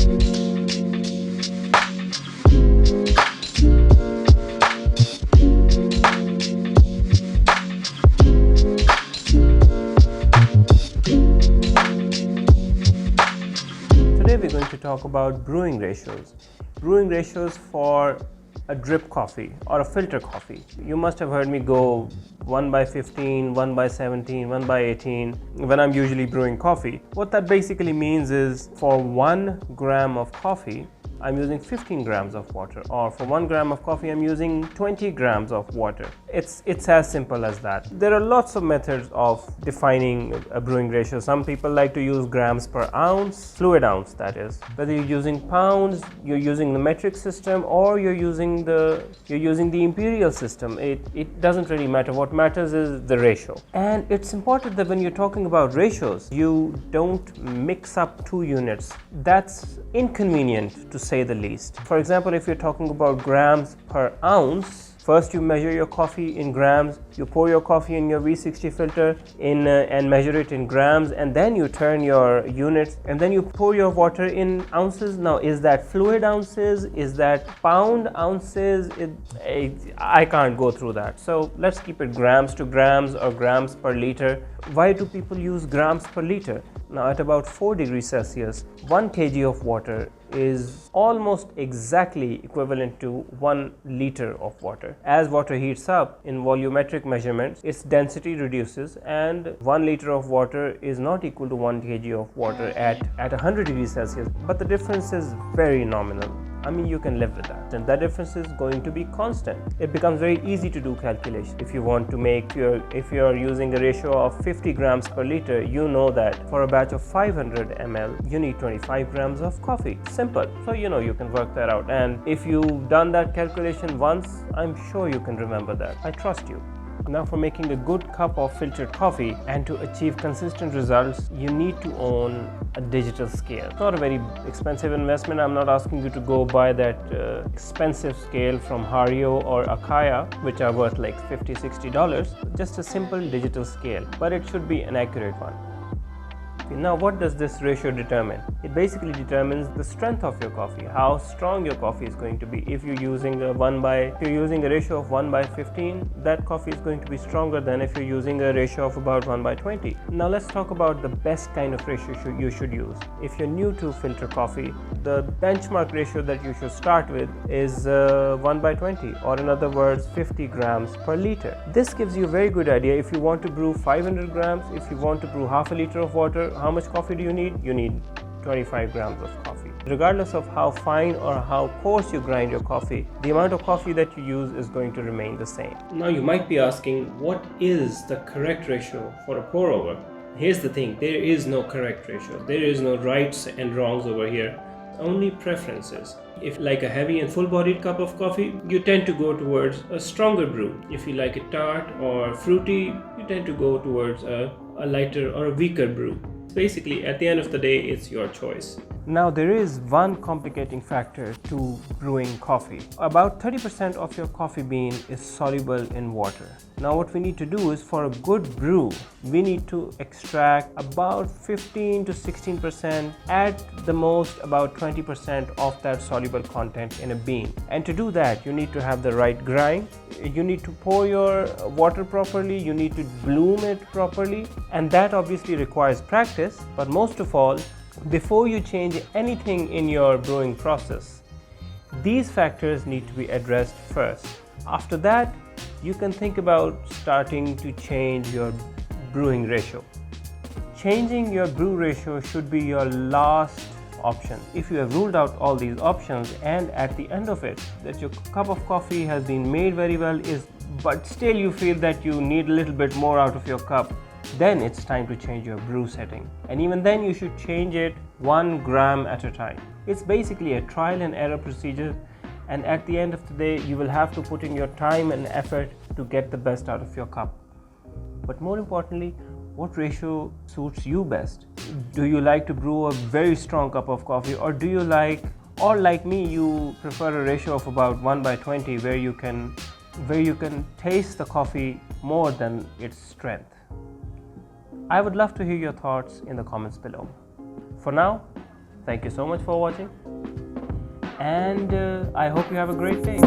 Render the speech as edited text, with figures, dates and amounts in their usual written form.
Today we're going to talk about brewing ratios. Brewing ratios for a drip coffee or a filter coffee. You must have heard me go 1/15, 1/17, 1/18 when I'm usually brewing coffee. What that basically means is for 1 gram of coffee, I'm using 15 grams of water, or for 1 gram of coffee, I'm using 20 grams of water. It's as simple as that. There are lots of methods of defining a brewing ratio. Some people like to use grams per ounce, fluid ounce that is. Whether you're using pounds, you're using the metric system, or you're using the imperial system, it doesn't really matter. What matters is the ratio. And it's important that when you're talking about ratios, you don't mix up two units. That's inconvenient to say the least. For example, if you're talking about grams per ounce, first you measure your coffee in grams, you pour your coffee in your V60 filter and measure it in grams, and then you turn your units and then you pour your water in ounces. Now, is that fluid ounces? Is that pound ounces? I can't go through that. So let's keep it grams to grams or grams per liter. Why do people use grams per liter? Now, at about 4 degrees Celsius, 1 kg of water is almost exactly equivalent to 1 liter of water. As water heats up in volumetric measurements, its density reduces, and 1 liter of water is not equal to 1 kg of water at 100 degrees Celsius. But the difference is very nominal. I mean, you can live with that, and that difference is going to be constant. It becomes very easy to do calculation. If you want to make if you're using a ratio of 50 grams per liter, you know that for a batch of 500 ml, you need 25 grams of coffee. Simple. So you can work that out. And if you've done that calculation once, I'm sure you can remember that. I trust you. Now, for making a good cup of filtered coffee and to achieve consistent results, you need to own a digital scale. It's not a very expensive investment. I'm not asking you to go buy that expensive scale from Hario or Akaya, which are worth like $50-60. Just a simple digital scale, but it should be an accurate one. Now, what does this ratio determine? It basically determines the strength of your coffee, how strong your coffee is going to be. If you're using a ratio of 1/15, that coffee is going to be stronger than if you're using a ratio of about 1/20. Now, let's talk about the best kind of ratio you should use. If you're new to filter coffee, the benchmark ratio that you should start with is 1/20, or in other words, 50 grams per liter. This gives you a very good idea. If you want to brew 500 grams, if you want to brew half a liter of water, how much coffee do you need? You need 25 grams of coffee. Regardless of how fine or how coarse you grind your coffee, the amount of coffee that you use is going to remain the same. Now, you might be asking, what is the correct ratio for a pour over? Here's the thing, there is no correct ratio. There is no rights and wrongs over here, only preferences. If you like a heavy and full-bodied cup of coffee, you tend to go towards a stronger brew. If you like it tart or fruity, you tend to go towards a lighter or a weaker brew. Basically, at the end of the day, it's your choice. Now, there is one complicating factor to brewing coffee. About 30% of your coffee bean is soluble in water. Now, what we need to do is, for a good brew, we need to extract about 15 to 16%, at the most about 20% of that soluble content in a bean. And to do that, you need to have the right grind. You need to pour your water properly, you need to bloom it properly, and that obviously requires practice. But most of all, before you change anything in your brewing process, these factors need to be addressed first. After that, you can think about starting to change your brewing ratio. Changing your brew ratio should be your last option. If you have ruled out all these options, and at the end of it, that your cup of coffee has been made very well, but still you feel that you need a little bit more out of your cup, then it's time to change your brew setting. And even then, you should change it 1 gram at a time. It's basically a trial and error procedure, and at the end of the day, you will have to put in your time and effort to get the best out of your cup. But more importantly, what ratio suits you best? Do you like to brew a very strong cup of coffee, or do you like, or like me, you prefer a ratio of about 1/20, where you can taste the coffee more than its strength? I would love to hear your thoughts in the comments below. For now, Thank you so much for watching, and I hope you have a great day.